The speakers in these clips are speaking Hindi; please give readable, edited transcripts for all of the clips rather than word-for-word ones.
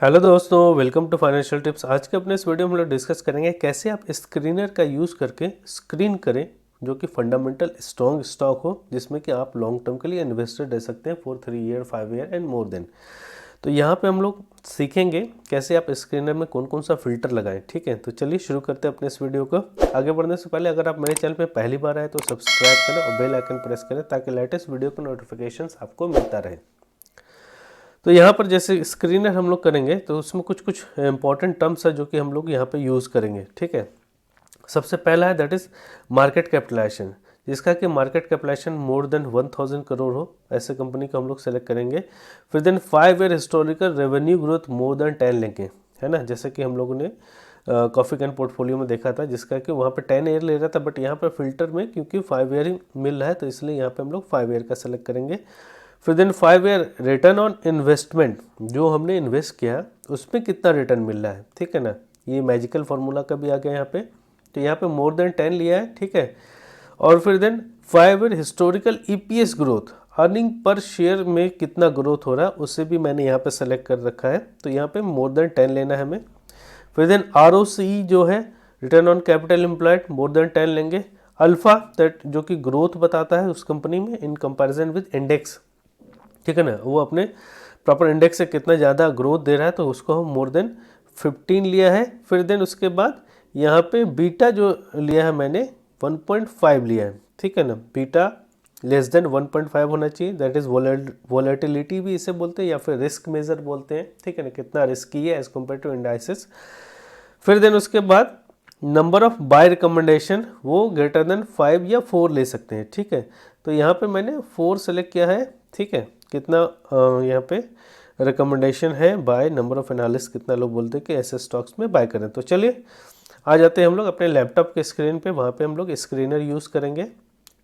हेलो दोस्तों, वेलकम टू फाइनेंशियल टिप्स। आज के अपने इस वीडियो में हम लोग डिस्कस करेंगे कैसे आप स्क्रीनर का यूज़ करके स्क्रीन करें जो कि फंडामेंटल स्ट्रॉन्ग स्टॉक हो, जिसमें कि आप लॉन्ग टर्म के लिए इन्वेस्टेड रह सकते हैं for 3 year 5 year and more than. तो यहाँ पे हम लोग सीखेंगे कैसे आप स्क्रीनर में कौन कौन सा फिल्टर लगाएं। ठीक है, तो चलिए शुरू करते हैं अपने इस वीडियो को। आगे बढ़ने से पहले अगर आप मेरे चैनल पर पहली बार आए तो सब्सक्राइब करें और बेल आइकन प्रेस करें ताकि लेटेस्ट वीडियो का नोटिफिकेशन आपको मिलता रहे। तो यहाँ पर जैसे स्क्रीनर हम लोग करेंगे तो उसमें कुछ कुछ इंपॉर्टेंट टर्म्स है जो कि हम लोग यहाँ पे यूज़ करेंगे। ठीक है, सबसे पहला है दैट इज़ मार्केट कैपिटलाइजेशन, जिसका कि market capitalisation more than 1000 crore हो, ऐसे कंपनी को हम लोग सेलेक्ट करेंगे। फिर then 5 year historical revenue growth more than 10 लेंगे, है ना, जैसे कि हम लोगों ने कॉफ़ी कैन पोर्टफोलियो में देखा था, जिसका कि वहाँ पे 10 ईयर ले रहा था, बट यहाँ पर फिल्टर में क्योंकि 5 ईयर ही मिल रहा है तो इसलिए यहाँ पे हम लोग 5 ईयर का सेलेक्ट करेंगे। फिर then 5 year return on investment, जो हमने इन्वेस्ट किया उसमें कितना रिटर्न मिल रहा है। ठीक है ना, ये मैजिकल फार्मूला का भी आ गया यहाँ पे, तो यहाँ पे मोर देन 10 लिया है। ठीक है, और फिर then 5 year historical EPS growth, earning per share में कितना ग्रोथ हो रहा है उसे भी मैंने यहाँ पे सेलेक्ट कर रखा है, तो यहाँ पे मोर देन 10 लेना है हमें। फिर देन आरओसीई जो है return on capital employed more than 10 लेंगे। अल्फा दैट जो कि ग्रोथ बताता है उस कंपनी में इन कंपैरिजन विद इंडेक्स, ठीक है ना, वो अपने प्रॉपर इंडेक्स से कितना ज़्यादा ग्रोथ दे रहा है तो उसको हम मोर देन 15 लिया है। फिर देन उसके बाद यहाँ पे बीटा जो लिया है मैंने 1.5 लिया है। ठीक है ना, बीटा लेस देन 1.5 होना चाहिए, दैट इज़ वॉलेटिलिटी भी इसे बोलते हैं या फिर रिस्क मेजर बोलते हैं। ठीक है ना, कितना रिस्की है एज कम्पेयर टू इंडाइसिस। फिर देन उसके बाद नंबर ऑफ बाय रिकमेंडेशन वो ग्रेटर देन 5 या 4 ले सकते हैं। ठीक है, तो यहाँ पे मैंने 4 सेलेक्ट किया है। ठीक है, कितना यहाँ पे रिकमेंडेशन है बाय नंबर ऑफ एनालिस्ट, कितना लोग बोलते हैं कि ऐसे स्टॉक्स में बाय करें। तो चलिए आ जाते हैं हम लोग अपने लैपटॉप के स्क्रीन पे, वहाँ पे हम लोग स्क्रीनर यूज़ करेंगे,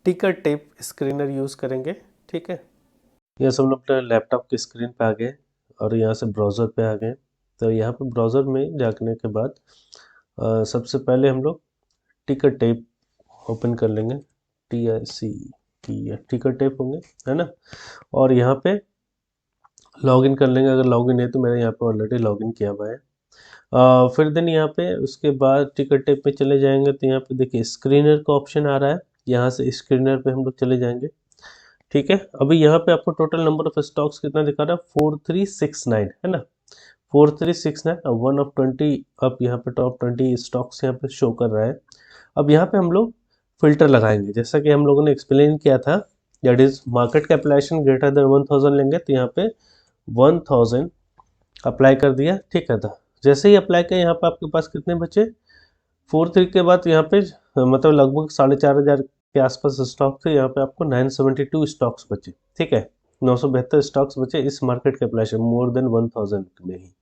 टिकर टेप स्क्रीनर यूज़ करेंगे। ठीक है, यहाँ से हम लोग अपने लैपटॉप की स्क्रीन पे आ गए और यहाँ से ब्राउज़र पे आ गए। तो यहाँ पे ब्राउज़र में जाने के बाद सबसे पहले हम लोग टिकर टेप ओपन कर लेंगे, टिकर टेप होंगे, है ना, और यहाँ पे लॉगिन कर लेंगे। अगर लॉगिन है तो मैंने यहाँ पे ऑलरेडी लॉगिन किया हुआ है। फिर देन यहाँ पे उसके बाद टिकर टेप पे चले जाएंगे तो यहाँ पे देखिए स्क्रीनर का ऑप्शन आ रहा है, यहाँ से स्क्रीनर पे हम लोग चले जाएंगे। ठीक है, अभी यहाँ पे आपको टोटल नंबर ऑफ स्टॉक्स कितना दिखा रहा है, 4369, है ना, 4369 अब 1 of 20, अब यहाँ पे टॉप 20 स्टॉक्स यहाँ पे शो कर रहा है। अब यहाँ पे हम लोग फिल्टर लगाएंगे जैसा कि हम लोगों ने एक्सप्लेन किया था, that is market capitalisation greater than 1000 लेंगे, तो यहाँ पे 1000 अप्लाई कर दिया। ठीक है, था जैसे ही अप्लाई किया यहाँ पे आपके पास कितने बचे, 43 के बाद यहाँ पे मतलब लगभग 4500 के आसपास स्टॉक थे, यहाँ पे आपको 972 स्टॉक्स बचे। ठीक है, 972 स्टॉक्स बचे इस मार्केट कैपिटलाइजेशन मोर देन 1000 में ही।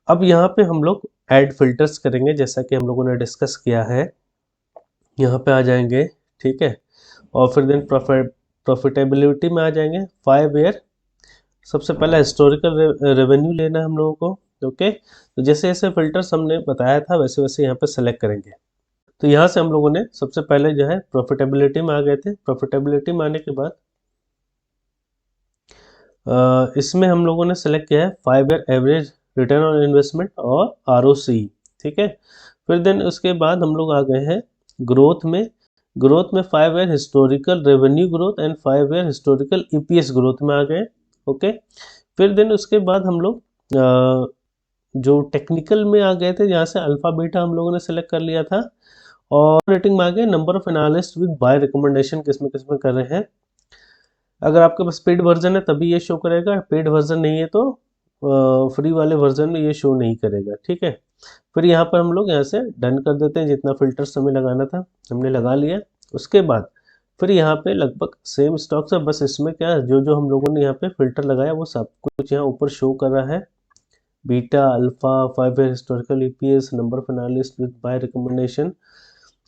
अब यहाँ पे हम लोग ऐड फिल्टर्स करेंगे जैसा कि हम लोगों ने डिस्कस किया है, यहाँ पे आ जाएंगे। ठीक है, और फिर देन प्रॉफिटेबिलिटी में आ जाएंगे 5 ईयर। सबसे पहला हिस्टोरिकल रेवेन्यू लेना है हम लोगों को। ओके, तो जैसे जैसे फिल्टर्स हमने बताया था वैसे वैसे यहाँ पे सेलेक्ट करेंगे। तो यहाँ से हम लोगों ने सबसे पहले जो है प्रॉफिटेबिलिटी में आ गए थे। प्रॉफिटेबिलिटी में आने के बाद इसमें हम लोगों ने सेलेक्ट किया है 5 year average return on investment और आरओसी। ठीक है, फिर देन उसके बाद हम लोग आ गए हैं ग्रोथ में। ग्रोथ में 5 year historical revenue growth and 5 year historical EPS growth में आ गए। ओके, फिर देन उसके बाद हम लोग जो टेक्निकल में आ गए थे, जहाँ से अल्फा बीटा हम लोगों ने सेलेक्ट कर लिया था, और रेटिंग में आ गए number of analyst with buy recommendation किसमें किसमें कर रहे हैं। अगर आपके पास पेड वर्जन है तभी ये शो करेगा, पेड वर्जन नहीं है तो फ्री वाले वर्जन में ये शो नहीं करेगा। ठीक है, फिर यहाँ पर हम लोग यहाँ से डन कर देते हैं, जितना फिल्टर्स हमें लगाना था हमने लगा लिया। उसके बाद फिर यहाँ पे लगभग सेम स्टॉक्स है, बस इसमें क्या है जो जो हम लोगों ने यहाँ पे फिल्टर लगाया वो सब कुछ यहाँ ऊपर शो कर रहा है। Beta, alpha, 5 year historical EPS, number of analyst with buy recommendation,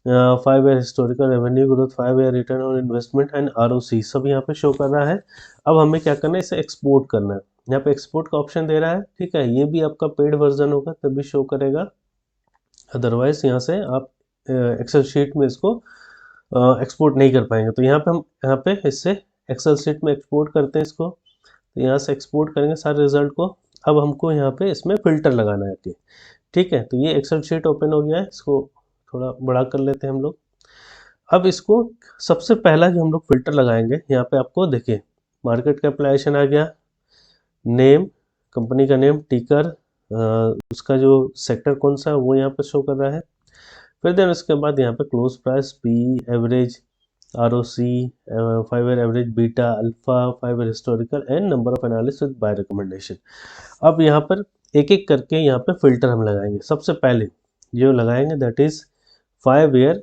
5 year historical revenue growth, 5 year return on investment and ROC सब यहाँ पे शो कर रहा है। अब हमें क्या करना है, इसे एक्सपोर्ट करना है। यहाँ पे एक्सपोर्ट का ऑप्शन दे रहा है। ठीक है, ये भी आपका पेड वर्जन होगा तभी शो करेगा, अदरवाइज यहाँ से आप एक्सेल शीट में इसको एक्सपोर्ट नहीं कर पाएंगे। तो यहाँ पे हम यहाँ पे इससे एक्सेल शीट में एक्सपोर्ट करते हैं इसको, तो यहाँ से एक्सपोर्ट करेंगे सारे रिजल्ट को। अब हमको यहाँ पे इसमें फ़िल्टर लगाना है कि ठीक है। तो ये एक्सेल शीट ओपन हो गया है, इसको थोड़ा बड़ा कर लेते हैं हम लोग। अब इसको सबसे पहला जो हम लोग फ़िल्टर लगाएंगे, यहाँ पे आपको देखिए मार्केट कैपिटलाइजेशन आ गया, नेम, कंपनी का नेम, टिकर, उसका जो सेक्टर कौन सा है वो यहाँ पर शो कर रहा है। फिर देन उसके बाद यहाँ पे close price, P, average, R O C, 5 year average, beta, alpha, 5 year historical and number of analyst with buy recommendation. अब यहाँ पर एक एक करके यहाँ पे फिल्टर हम लगाएंगे। सबसे पहले जो लगाएंगे that is 5 year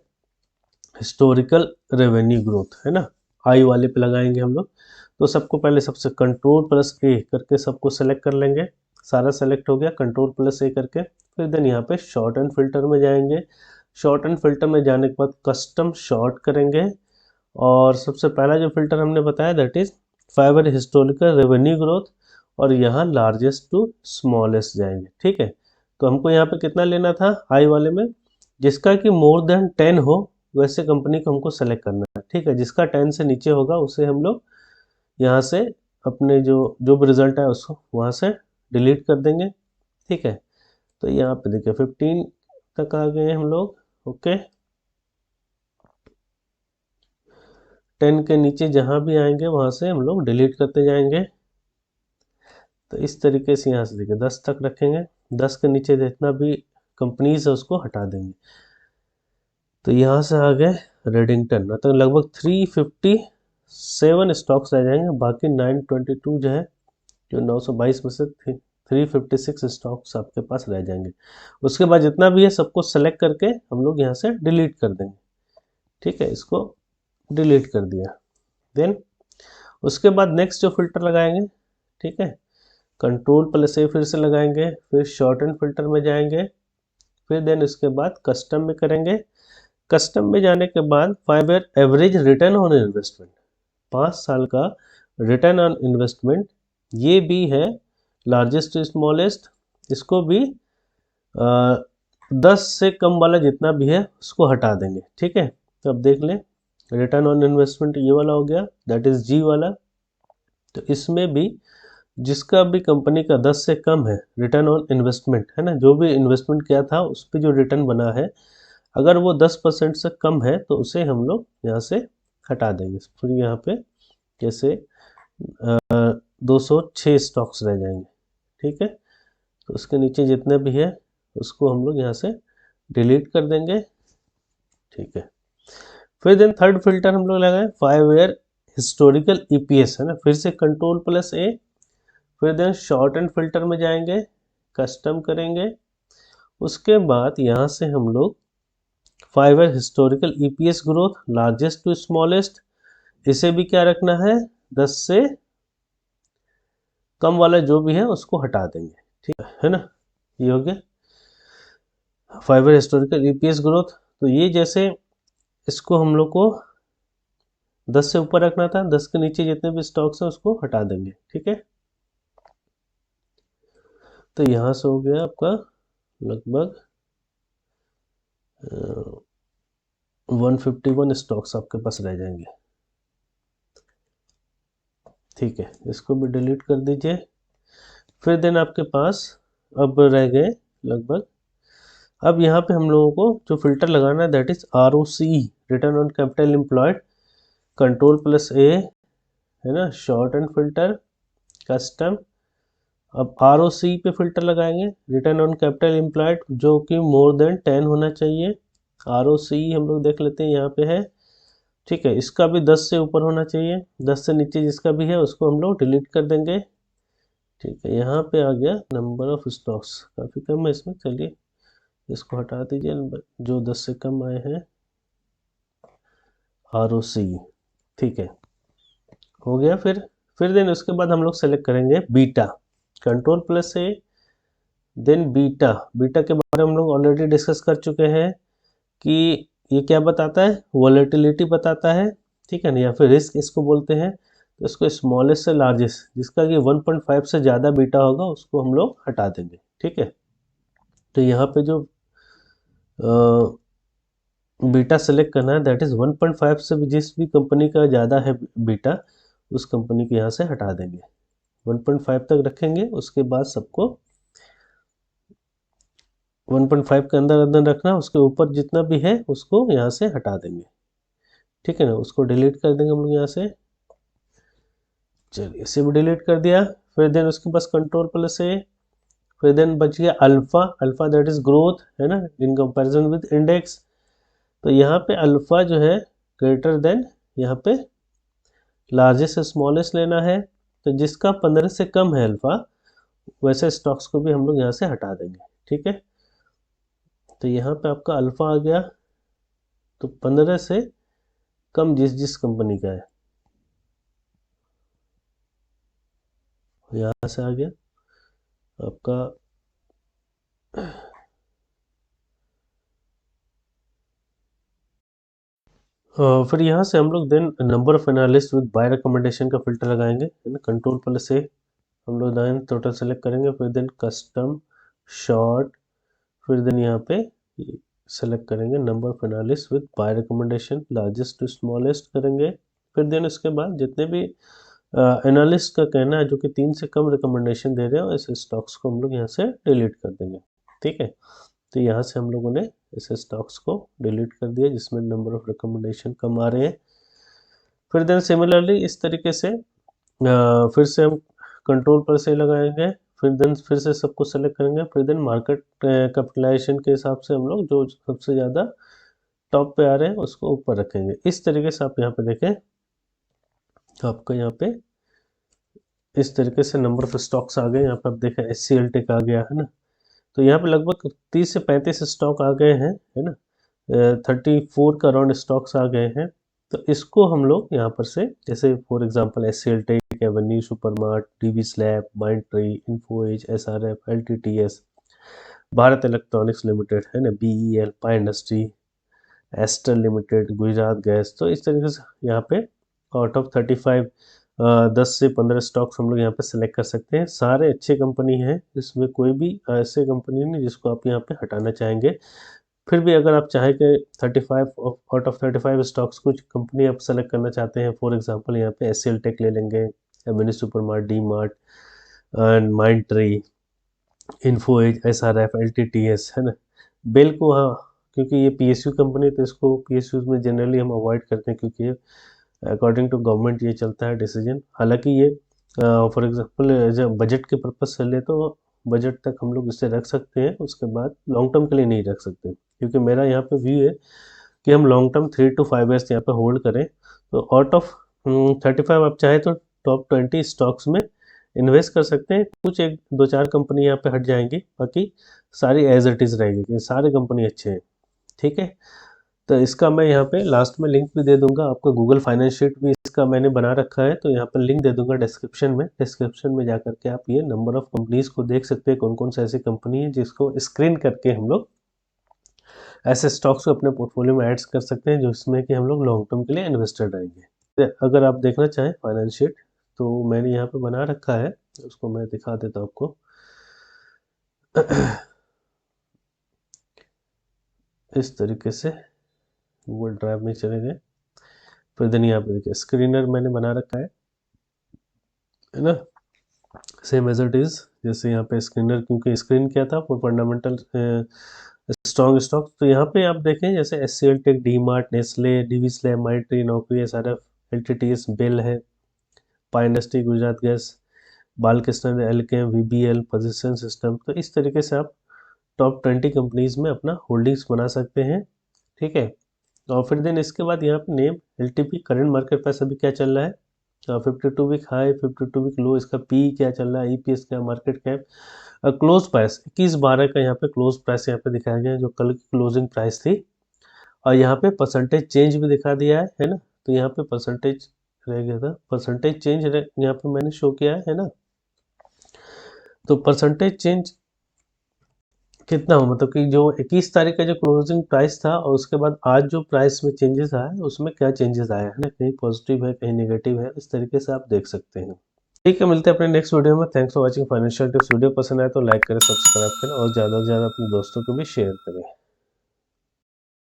historical revenue growth, है ना, आई वाले पे लगाएंगे हम लोग। तो सबको पहले सबसे कंट्रोल प्लस ए करके सबको सेलेक्ट कर लेंगे। सारा सेलेक्ट हो गया कंट्रोल प्लस ए करके। फिर देन यहाँ पे शॉर्ट एंड फिल्टर में जाएंगे। शॉर्ट एंड फिल्टर में जाने के बाद कस्टम शॉर्ट करेंगे और सबसे पहला जो फिल्टर हमने बताया that is 5 year historical revenue growth और यहाँ लार्जेस्ट टू स्मॉलेस्ट जाएंगे। ठीक है, तो हमको यहाँ पे कितना लेना था आई वाले में, जिसका कि मोर देन 10 हो वैसे कंपनी को हमको सेलेक्ट करना है। ठीक है, जिसका 10 से नीचे होगा उसे हम लोग यहाँ से अपने जो भी रिजल्ट है उसको वहाँ से डिलीट कर देंगे। ठीक है, तो यहाँ पे देखिए 15 तक आ गए हम लोग। ओके, 10 के नीचे जहाँ भी आएंगे वहाँ से हम लोग डिलीट करते जाएंगे। तो इस तरीके से यहाँ से देखिए 10 तक रखेंगे, 10 के नीचे जितना भी कंपनीज है उसको हटा देंगे। तो यहाँ से आ गए रेडिंगटन, मतलब लगभग 357 स्टॉक्स रह जाएंगे, बाकी 922 जो है, जो 922 में से 356 स्टॉक्स आपके पास रह जाएंगे। उसके बाद जितना भी है सबको सेलेक्ट करके हम लोग यहाँ से डिलीट कर देंगे। ठीक है, इसको डिलीट कर दिया। देन उसके बाद नेक्स्ट जो फिल्टर लगाएंगे, ठीक है, कंट्रोल प्लस ए फिर से लगाएंगे, फिर शॉर्ट एंड फिल्टर में जाएंगे, फिर देन उसके बाद कस्टम में करेंगे। कस्टम में जाने के बाद 5 year average return on investment, 5 साल का रिटर्न ऑन इन्वेस्टमेंट, ये भी है लार्जेस्ट टू स्मॉलेस्ट। इसको भी 10 से कम वाला जितना भी है उसको हटा देंगे। ठीक है, तो अब देख लें रिटर्न ऑन इन्वेस्टमेंट ये वाला हो गया, दैट इज जी वाला। तो इसमें भी जिसका भी कंपनी का 10 से कम है रिटर्न ऑन इन्वेस्टमेंट, है ना, जो भी इन्वेस्टमेंट किया था उस पर जो रिटर्न बना है, अगर वो 10% से कम है तो उसे हम लोग यहाँ से हटा देंगे। फिर यहाँ पे जैसे 206 स्टॉक्स रह जाएंगे। ठीक है, तो उसके नीचे जितने भी है उसको हम लोग यहाँ से डिलीट कर देंगे। ठीक है, फिर देन थर्ड फिल्टर हम लोग लगाए 5 ईयर हिस्टोरिकल ईपीएस, है ना, फिर से कंट्रोल प्लस ए, फिर देन शॉर्ट एंड फिल्टर में जाएंगे, कस्टम करेंगे। उसके बाद यहाँ से हम लोग 5 year historical EPS growth largest to smallest, इसे भी क्या रखना है, 10 से कम वाला जो भी है उसको हटा देंगे। ठीक है ना, ये हो गया 5 ईयर हिस्टोरिकल ईपीएस ग्रोथ। तो ये जैसे इसको हम लोग को 10 से ऊपर रखना था, 10 के नीचे जितने भी स्टॉक्स हैं उसको हटा देंगे। ठीक है, तो यहाँ से हो गया आपका लगभग 151 स्टॉक्स आपके पास रह जाएंगे। ठीक है, इसको भी डिलीट कर दीजिए। फिर देन आपके पास अब रह गए लगभग, अब यहाँ पे हम लोगों को जो फिल्टर लगाना है that is ROCE, return on capital employed, control plus A, है ना, शॉर्ट एंड फिल्टर, कस्टम। अब ROCE पे फिल्टर लगाएंगे, रिटर्न ऑन कैपिटल एम्प्लॉयड, जो कि मोर देन 10 होना चाहिए। ROCE हम लोग देख लेते हैं यहाँ पे है। ठीक है, इसका भी 10 से ऊपर होना चाहिए, 10 से नीचे जिसका भी है उसको हम लोग डिलीट कर देंगे। ठीक है, यहाँ पे आ गया नंबर ऑफ स्टॉक्स, काफ़ी कम है इसमें, चलिए इसको हटा दीजिए जो 10 से कम आए हैं। ROCE, ठीक है, हो गया। फिर देन उसके बाद हम लोग सेलेक्ट करेंगे बीटा, कंट्रोल प्लस ए, देन बीटा। बीटा के बारे में हम लोग ऑलरेडी डिस्कस कर चुके हैं कि ये क्या बताता है, वॉलेटिलिटी बताता है। ठीक है ना, या फिर रिस्क इसको बोलते हैं। तो इसको स्मॉलेस्ट से लार्जेस्ट, जिसका कि 1.5 से ज़्यादा बीटा होगा उसको हम लोग हटा देंगे। ठीक है, तो यहाँ पे जो बीटा सेलेक्ट करना है दैट इज़ 1.5 से भी जिस भी कंपनी का ज़्यादा है बीटा, उस कंपनी को यहाँ से हटा देंगे। 1.5 तक रखेंगे, उसके बाद सबको 1.5 के अंदर अंदर रखना, उसके ऊपर जितना भी है उसको यहाँ से हटा देंगे, ठीक है ना, उसको डिलीट कर देंगे हम लोग यहाँ से। चलिए इसे भी डिलीट कर दिया। फिर देन उसके पास कंट्रोल+A, फिर देन बच गया alpha. Alpha that is growth, है ना, इन कंपैरिजन विद इंडेक्स। तो यहाँ पे अल्फा जो है ग्रेटर देन यहाँ पे लार्जेस्ट से स्मॉलेस्ट लेना है। तो जिसका 15 से कम है अल्फा, वैसे स्टॉक्स को भी हम लोग यहाँ से हटा देंगे, ठीक है। तो यहाँ पे आपका अल्फा आ गया, तो 15 से कम जिस जिस कंपनी का है यहाँ से आ गया आपका। फिर यहाँ से हम लोग then number of analyst with buy recommendation का फिल्टर लगाएंगे, है ना। कंट्रोल+A हम लोग देन टोटल सेलेक्ट करेंगे, फिर देन कस्टम शॉर्ट, फिर देन यहाँ पे सेलेक्ट करेंगे number of analyst with buy recommendation, largest to smallest करेंगे। फिर देन उसके बाद जितने भी एनालिस्ट का कहना है जो कि 3 से कम रिकमेंडेशन दे रहे हो, ऐसे स्टॉक्स को हम लोग यहाँ से डिलीट कर देंगे, ठीक है। तो यहाँ से हम लोगों ने ऐसे स्टॉक्स को डिलीट कर दिया जिसमें नंबर ऑफ रिकमेंडेशन कम आ रहे हैं। फिर देन सिमिलरली इस तरीके से फिर से हम कंट्रोल+A लगाएंगे, फिर देन फिर से सबको सेलेक्ट करेंगे, फिर देन मार्केट कैपिटलाइजेशन के हिसाब से हम लोग जो सबसे ज़्यादा टॉप पे आ रहे हैं उसको ऊपर रखेंगे। इस तरीके से आप यहाँ पे देखें, आपका यहाँ पे इस तरीके से नंबर ऑफ स्टॉक्स आ गए। यहाँ पे आप देखें SCL टेक आ गया, है ना। तो यहाँ पे लगभग 30 से 35 स्टॉक आ गए हैं, है ना। 34 का अराउंड स्टॉक्स आ गए हैं। तो इसको हम लोग यहाँ पर से, जैसे for example SCL tech, Avenue Supermart, DB slab, Mindtree, Info Edge, SRF, LTTS, Bharat electronics limited, है ना, BEL, Pi industry, Aster limited, Gujarat gas. तो इस तरीके से यहाँ पे आउट ऑफ 35 10 से 15 स्टॉक्स हम लोग यहाँ पे सेलेक्ट कर सकते हैं। सारे अच्छे कंपनी हैं, इसमें कोई भी ऐसे कंपनी नहीं जिसको आप यहाँ पे हटाना चाहेंगे। फिर भी अगर आप चाहें कि 35 आउट ऑफ 35 स्टॉक्स कुछ कंपनी आप सेलेक्ट करना चाहते हैं, फॉर एग्जांपल यहाँ पे SCL टेक ले लेंगे, Avenue supermart, D mart and Mindtree, Info Edge, SRF, LTTS, है ना, बेल को, हाँ, क्योंकि ये PSU कंपनी, तो इसको PSU में जनरली हम अवॉइड करते हैं क्योंकि अकॉर्डिंग टू गवर्नमेंट ये चलता है डिसीजन। हालांकि ये फॉर एग्जांपल जब बजट के पर्पज से ले तो बजट तक हम लोग इसे रख सकते हैं, उसके बाद लॉन्ग टर्म के लिए नहीं रख सकते, क्योंकि मेरा यहाँ पे व्यू है कि हम लॉन्ग टर्म 3 to 5 ईयर्स यहाँ पे होल्ड करें। तो आउट ऑफ 35 आप चाहे तो टॉप 20 स्टॉक्स में इन्वेस्ट कर सकते हैं। कुछ 1-2-4 कंपनी यहाँ पे हट जाएंगी, बाकी सारी एज इट इज़ रहेगी क्योंकि सारे कंपनी अच्छे हैं, ठीक है। तो इसका मैं यहाँ पे लास्ट में लिंक भी दे दूंगा आपको, गूगल फाइनेंस शीट भी इसका मैंने बना रखा है, तो यहाँ पर लिंक दे दूंगा डिस्क्रिप्शन में जाकर के आप ये नंबर ऑफ कंपनीज को देख सकते हैं, कौन कौन से ऐसी कंपनी है जिसको स्क्रीन करके हम लोग ऐसे स्टॉक्स को अपने पोर्टफोलियो में ऐड कर सकते हैं जिसमें कि हम लोग लॉन्ग टर्म के लिए इन्वेस्टेड रहेंगे। अगर आप देखना चाहें फाइनेंस शीट तो मैंने यहाँ पे बना रखा है, उसको मैं दिखा देता हूँ आपको। इस तरीके से गूगल ड्राइव में चले गए, फिर देन यहाँ पे देखिए स्क्रीनर मैंने बना रखा है ना, सेम एज इट इज। जैसे यहाँ पे स्क्रीनर, क्योंकि स्क्रीन क्या था फॉर फंडामेंटल स्ट्रॉन्ग स्टॉक, तो यहाँ पे आप देखें जैसे SCL tech, D mart, Nestle, DB slab, Mindtree, Naukri, SRF, LTTS, BEL है, Pi industry, Gujarat gas, Balkrishna, Alkem, VBL, position system. तो इस तरीके से आप टॉप 20 कंपनीज में अपना होल्डिंग्स बना सकते हैं, ठीक है। और फिर देन इसके बाद यहाँ पे name, LTP, current market price अभी क्या चल रहा है, 52 वीक हाई, 52 वीक लो, इसका PE क्या चल रहा है, EPS क्या, मार्केट कैप, क्लोज प्राइस 21/12 का यहाँ पे क्लोज प्राइस यहाँ पे दिखाया गया है जो कल की क्लोजिंग प्राइस थी। और यहाँ पे परसेंटेज चेंज भी दिखा दिया है ना। तो यहाँ पे परसेंटेज रह गया था, परसेंटेज चेंज यहाँ पे मैंने शो किया है ना। तो परसेंटेज चेंज कितना हो, मतलब कि जो 21 तारीख का जो क्लोजिंग प्राइस था और उसके बाद आज जो प्राइस में चेंजेस आया है उसमें क्या चेंजेस आया है ना, कहीं पॉजिटिव है कहीं नेगेटिव है, इस तरीके से आप देख सकते हैं। ठीक है, मिलते हैं अपने नेक्स्ट वीडियो में। Thanks for watching financial tips. Video पसंद आए तो लाइक करें, सब्सक्राइब करें और ज़्यादा से ज़्यादा अपने दोस्तों को भी शेयर करें।